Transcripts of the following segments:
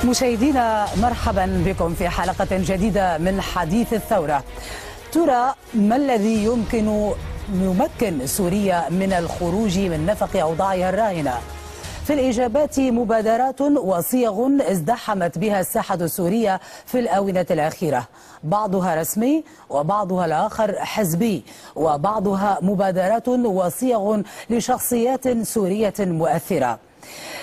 مشاهدينا مرحبا بكم في حلقة جديدة من حديث الثورة. ترى ما الذي يمكن سوريا من الخروج من نفق أوضاعها الراهنة؟ في الإجابات مبادرات وصيغ ازدحمت بها الساحة السورية في الآونة الأخيرة، بعضها رسمي وبعضها الآخر حزبي، وبعضها مبادرات وصيغ لشخصيات سورية مؤثرة.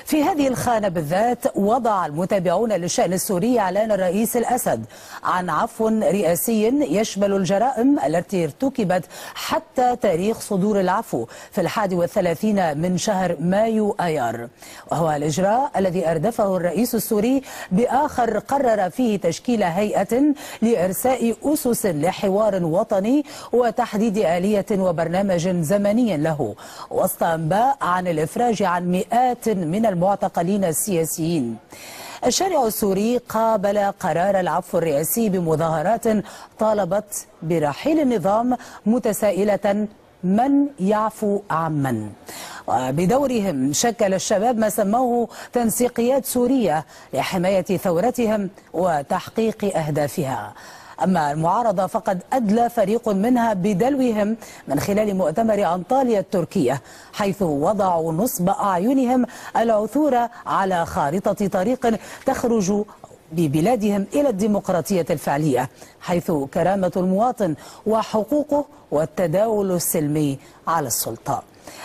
في هذه الخانة بالذات وضع المتابعون للشأن السوري إعلان الرئيس الأسد عن عفو رئاسي يشمل الجرائم التي ارتكبت حتى تاريخ صدور العفو في 31 من شهر مايو آيار، وهو الإجراء الذي أردفه الرئيس السوري بآخر قرر فيه تشكيل هيئة لإرساء أسس لحوار وطني وتحديد آلية وبرنامج زمني له، وسط أنباء عن الإفراج عن مئات من المعتقلين السياسيين. الشارع السوري قابل قرار العفو الرئاسي بمظاهرات طالبت برحيل النظام، متسائلة من يعفو عمن. وبدورهم شكل الشباب ما سموه تنسيقيات سورية لحماية ثورتهم وتحقيق أهدافها. أما المعارضة فقد أدلى فريق منها بدلوهم من خلال مؤتمر أنطاليا التركية، حيث وضعوا نصب أعينهم العثور على خارطة طريق تخرج ببلادهم إلى الديمقراطية الفعلية، حيث كرامة المواطن وحقوقه والتداول السلمي على السلطة.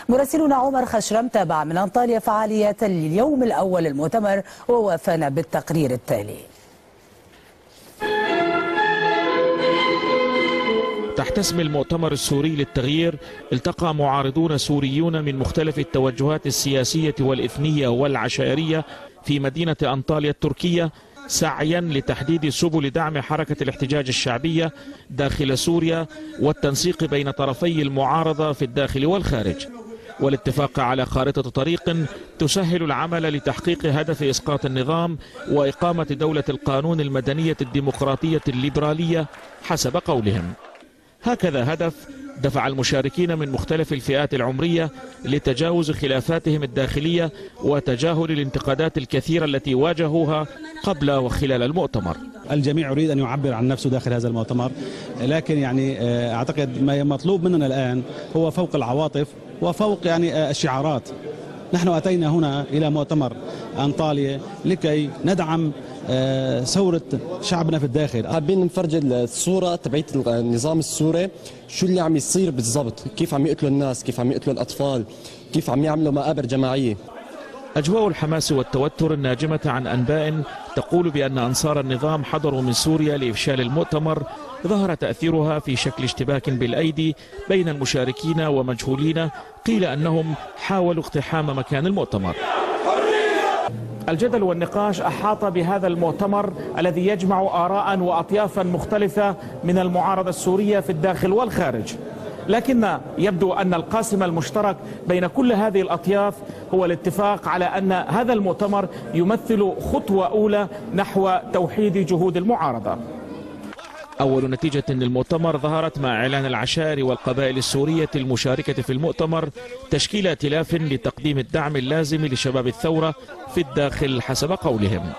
مراسلنا عمر خشرم تابع من أنطاليا فعاليات اليوم الأول للمؤتمر ووافانا بالتقرير التالي. تحت اسم المؤتمر السوري للتغيير التقى معارضون سوريون من مختلف التوجهات السياسية والإثنية والعشائرية في مدينة أنطاليا التركية سعيا لتحديد سبل دعم حركة الاحتجاج الشعبية داخل سوريا والتنسيق بين طرفي المعارضة في الداخل والخارج، والاتفاق على خارطة طريق تسهل العمل لتحقيق هدف إسقاط النظام وإقامة دولة القانون المدنية الديمقراطية الليبرالية حسب قولهم. هكذا هدف دفع المشاركين من مختلف الفئات العمرية لتجاوز خلافاتهم الداخلية وتجاهل الانتقادات الكثيرة التي واجهوها قبل وخلال المؤتمر. الجميع يريد أن يعبر عن نفسه داخل هذا المؤتمر، لكن أعتقد ما مطلوب مننا الآن هو فوق العواطف وفوق الشعارات. نحن أتينا هنا إلى مؤتمر أنطاليا لكي ندعم ثورة شعبنا في الداخل. حابين نفرج الصورة تبعت النظام السوري شو اللي عم يصير بالضبط، كيف عم يقتلوا الناس، كيف عم يقتلوا الأطفال، كيف عم يعملوا مآبر جماعية. أجواء الحماس والتوتر الناجمة عن أنباء تقول بأن أنصار النظام حضروا من سوريا لإفشال المؤتمر ظهر تأثيرها في شكل اشتباك بالأيدي بين المشاركين ومجهولين قيل أنهم حاولوا اقتحام مكان المؤتمر. الجدل والنقاش أحاط بهذا المؤتمر الذي يجمع آراء وأطيافا مختلفة من المعارضة السورية في الداخل والخارج، لكن يبدو أن القاسم المشترك بين كل هذه الأطياف هو الاتفاق على أن هذا المؤتمر يمثل خطوة أولى نحو توحيد جهود المعارضة. أول نتيجة للمؤتمر ظهرت مع إعلان العشائر والقبائل السورية المشاركة في المؤتمر تشكيل ائتلاف لتقديم الدعم اللازم لشباب الثورة في الداخل حسب قولهم.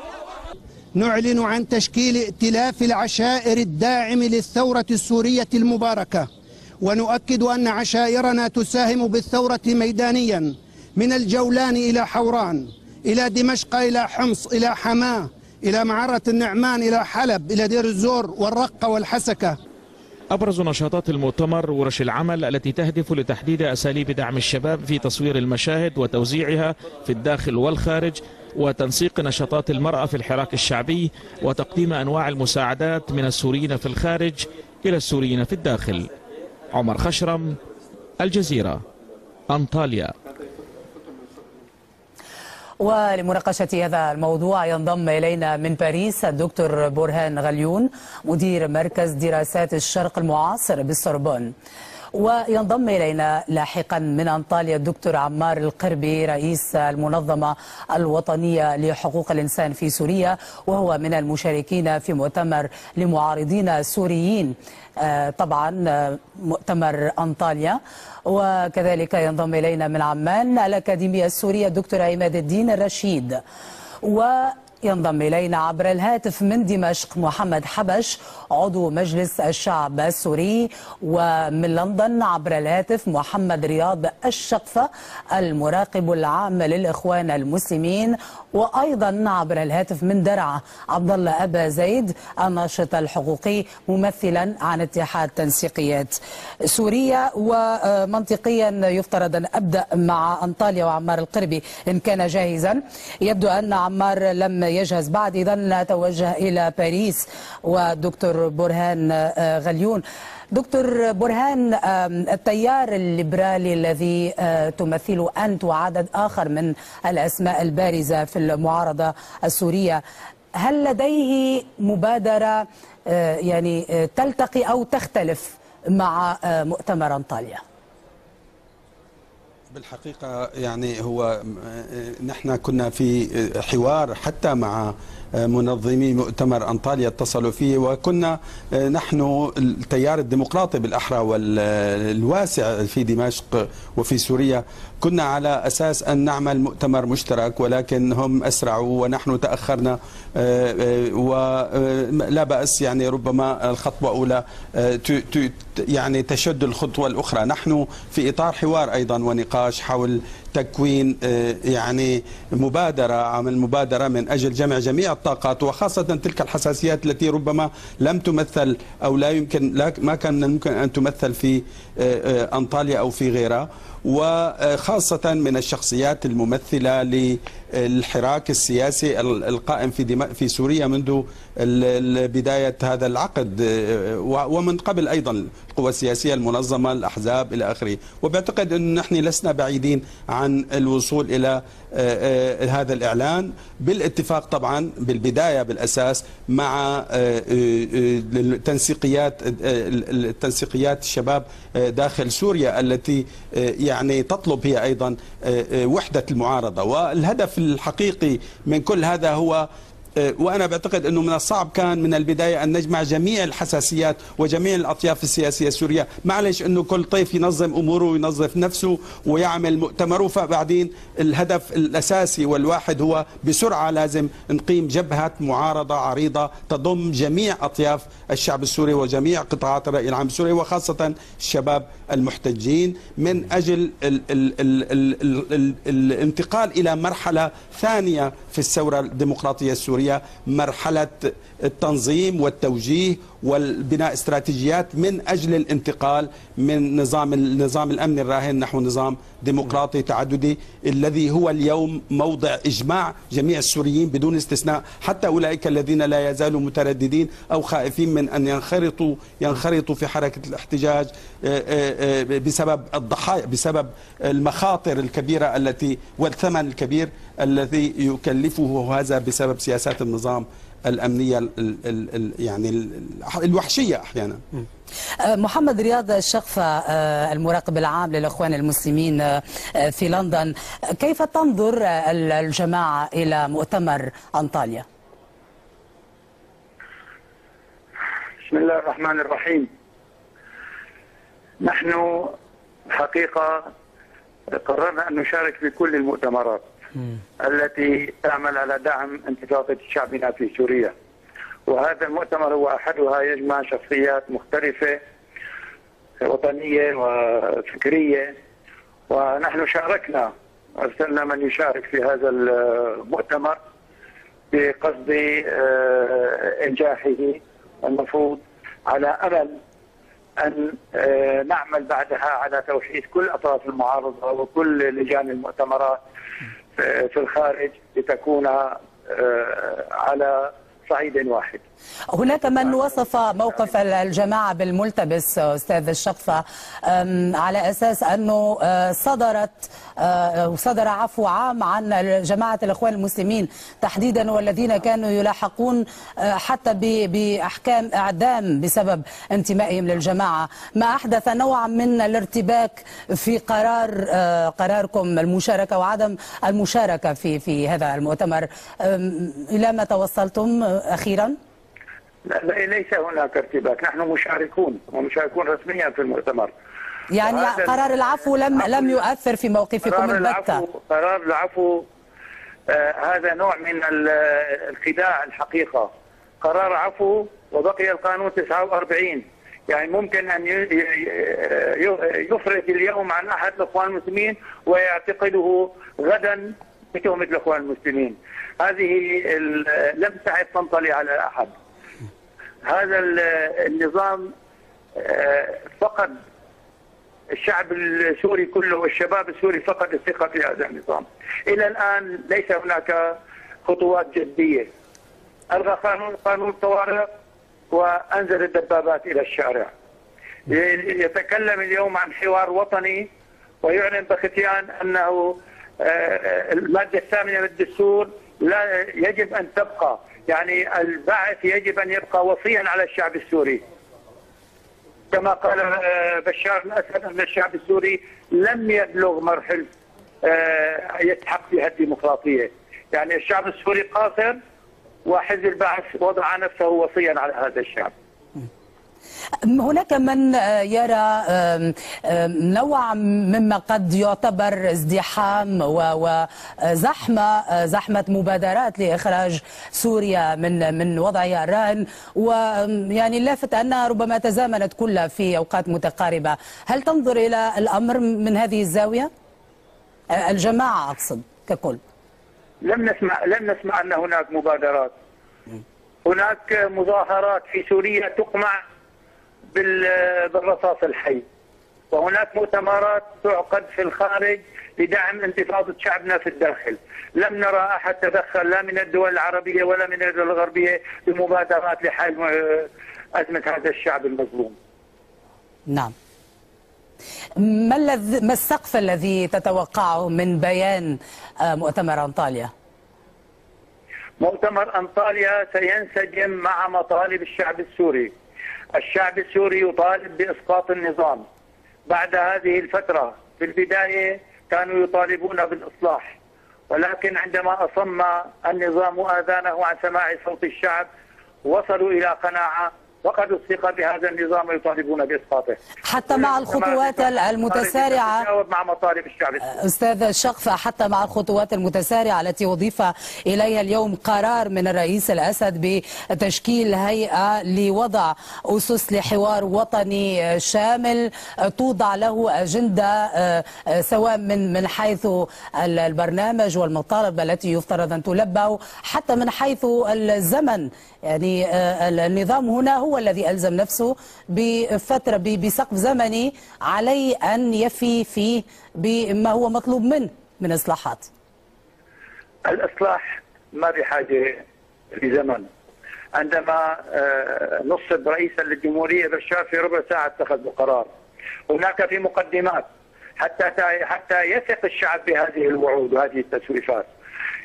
نعلن عن تشكيل ائتلاف العشائر الداعم للثورة السورية المباركة، ونؤكد أن عشائرنا تساهم بالثورة ميدانيا من الجولان إلى حوران إلى دمشق إلى حمص إلى حماة إلى معرة النعمان إلى حلب إلى دير الزور والرقة والحسكة. أبرز نشاطات المؤتمر ورش العمل التي تهدف لتحديد أساليب دعم الشباب في تصوير المشاهد وتوزيعها في الداخل والخارج، وتنسيق نشاطات المرأة في الحراك الشعبي، وتقديم أنواع المساعدات من السوريين في الخارج إلى السوريين في الداخل. عمر خشرم، الجزيرة، أنطاليا. ولمناقشة هذا الموضوع ينضم إلينا من باريس الدكتور برهان غليون مدير مركز دراسات الشرق المعاصر بالسوربون، وينضم إلينا لاحقا من أنطاليا الدكتور عمار القربي رئيس المنظمة الوطنية لحقوق الإنسان في سوريا، وهو من المشاركين في مؤتمر لمعارضين سوريين طبعا مؤتمر أنطاليا. وكذلك ينضم إلينا من عمان الأكاديمية السورية الدكتور عماد الدين الرشيد. ينضم إلينا عبر الهاتف من دمشق محمد حبش عضو مجلس الشعب السوري، ومن لندن عبر الهاتف محمد رياض الشقفة المراقب العام للإخوان المسلمين، وأيضا عبر الهاتف من درعا عبد الله أبا زيد الناشط الحقوقي ممثلا عن اتحاد تنسيقيات سوريا. ومنطقيا يفترض أن أبدأ مع أنطاليا وعمار القربي إن كان جاهزا. يبدو أن عمار لم يجهز بعد، إذا نتوجه إلى باريس والدكتور برهان غليون. دكتور برهان، التيار الليبرالي الذي تمثله أنت وعدد آخر من الأسماء البارزة في المعارضة السورية، هل لديه مبادرة يعني تلتقي أو تختلف مع مؤتمر أنطاليا؟ بالحقيقة يعني هو نحن كنا في حوار حتى مع منظمي مؤتمر أنطاليا اتصلوا فيه، وكنا نحن التيار الديمقراطي بالأحرى والواسع في دمشق وفي سوريا كنا على أساس أن نعمل مؤتمر مشترك، ولكن هم أسرعوا ونحن تأخرنا، ولا بأس يعني ربما الخطوة الأولى يعني تشد الخطوة الأخرى. نحن في إطار حوار أيضا ونقاش حول تكوين يعني عمل مبادرة من أجل جمع جميع الطاقات، وخاصة تلك الحساسيات التي ربما لم تمثل أو ما كان ممكن أن تمثل في أنطاليا أو في غيرها، وخاصة من الشخصيات الممثلة للحراك السياسي القائم في سوريا منذ بداية هذا العقد، ومن قبل أيضا القوى السياسية المنظمة، الأحزاب إلى آخره. وبعتقد أن نحن لسنا بعيدين عن الوصول إلى هذا الإعلان بالاتفاق طبعا بالبداية بالأساس مع تنسيقيات الشباب داخل سوريا التي يعني تطلب هي أيضا وحدة المعارضة. والهدف الحقيقي من كل هذا هو، وأنا بعتقد أنه من الصعب كان من البداية أن نجمع جميع الحساسيات وجميع الأطياف السياسية السورية. معلش أنه كل طيف ينظم أموره وينظف نفسه ويعمل مؤتمره، فبعدين الهدف الأساسي والواحد هو بسرعة لازم نقيم جبهة معارضة عريضة تضم جميع أطياف الشعب السوري وجميع قطاعات الرأي العام السوري، وخاصة الشباب المحتجين، من أجل الانتقال إلى مرحلة ثانية في الثورة الديمقراطية السورية، مرحلة التنظيم والتوجيه والبناء استراتيجيات من أجل الانتقال من النظام الأمني الراهن نحو نظام ديمقراطي تعددي، الذي هو اليوم موضع إجماع جميع السوريين بدون استثناء، حتى أولئك الذين لا يزالوا مترددين أو خائفين من أن ينخرطوا في حركة الاحتجاج بسبب الضحايا، بسبب المخاطر الكبيرة والثمن الكبير الذي يكلفه هذا بسبب سياسات النظام الأمنية يعني الوحشية أحيانا. محمد رياض الشقفة المراقب العام للإخوان المسلمين في لندن، كيف تنظر الجماعة إلى مؤتمر أنطاليا؟ بسم الله الرحمن الرحيم. نحن الحقيقة قررنا أن نشارك في كل المؤتمرات التي تعمل على دعم انتفاضة شعبنا في سوريا، وهذا المؤتمر هو أحدها، يجمع شخصيات مختلفة وطنية وفكرية، ونحن شاركنا، أرسلنا من يشارك في هذا المؤتمر بقصد إنجاحه. المفروض على أمل أن نعمل بعدها على توحيد كل أطراف المعارضة وكل لجان المؤتمرات في الخارج لتكون على صعيد واحد. هناك من وصف موقف الجماعة بالملتبس أستاذ الشقفة، على أساس أنه صدر عفو عام عن جماعة الإخوان المسلمين تحديدا، والذين كانوا يلاحقون حتى بأحكام إعدام بسبب انتمائهم للجماعة، ما أحدث نوعا من الارتباك في قراركم المشاركة وعدم المشاركة في هذا المؤتمر. إلى ما توصلتم أخيرا؟ لا، ليس هناك ارتباك، نحن مشاركون ومشاركون رسميا في المؤتمر. يعني قرار العفو لم يؤثر في موقفكم البتة؟ قرار العفو هذا نوع من الخداع الحقيقة. قرار عفو وبقي القانون 49، يعني ممكن أن يفرج اليوم عن أحد الإخوان المسلمين ويعتقله غدا بتهمة الإخوان المسلمين. هذه لم تعد تنطلي على أحد. هذا النظام فقد الشعب السوري كله والشباب السوري فقد الثقة في هذا النظام. إلى الآن ليس هناك خطوات جدية. ألغى قانون الطوارئ وأنزل الدبابات إلى الشارع. يتكلم اليوم عن حوار وطني ويعلن بختيان أنه المادة 8 من الدستور لا يجب أن تبقى، يعني البعث يجب أن يبقى وصيا على الشعب السوري، كما قال بشار الأسد أن الشعب السوري لم يبلغ مرحلة يسحق فيها الديمقراطية. يعني الشعب السوري قاصر وحزب البعث وضع نفسه وصيا على هذا الشعب. هناك من يرى نوع مما قد يعتبر ازدحام وزحمة مبادرات لإخراج سوريا من وضعها الراهن، ويعني اللافت أنها ربما تزامنت كلها في أوقات متقاربة. هل تنظر إلى الأمر من هذه الزاوية؟ الجماعة أقصد ككل. لم نسمع أن هناك مبادرات. هناك مظاهرات في سوريا تقمع بالرصاص الحي، وهناك مؤتمرات تعقد في الخارج لدعم انتفاضة شعبنا في الداخل. لم نرى أحد تدخل لا من الدول العربية ولا من الدول الغربية بمبادرات لحل أزمة هذا الشعب المظلوم. نعم. ما السقف الذي تتوقعه من بيان مؤتمر أنطاليا؟ مؤتمر أنطاليا سينسجم مع مطالب الشعب السوري. الشعب السوري يطالب بإسقاط النظام. بعد هذه الفترة في البداية كانوا يطالبون بالإصلاح، ولكن عندما أصم النظام آذانه عن سماع صوت الشعب وصلوا إلى قناعة فقدوا الثقة بهذا النظام ويطالبون بإسقاطه. حتى مع الخطوات المتسارعة مع مطالب الشعب أستاذ الشقفة، حتى مع الخطوات المتسارعة التي أضيف إليها اليوم قرار من الرئيس الأسد بتشكيل هيئة لوضع أسس لحوار وطني شامل توضع له أجندة سواء من حيث البرنامج والمطالب التي يفترض أن تلبى، حتى من حيث الزمن. يعني النظام هنا هو الذي ألزم نفسه بفترة بسقف زمني عليه أن يفي فيه بما هو مطلوب منه من إصلاحات. الإصلاح ما بحاجة لزمن. عندما نصب رئيسا للجمهورية بشار في ربع ساعة اتخذ القرار. هناك في مقدمات حتى يثق الشعب بهذه الوعود وهذه التسويفات.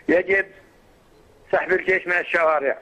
يجب سحب الجيش من الشوارع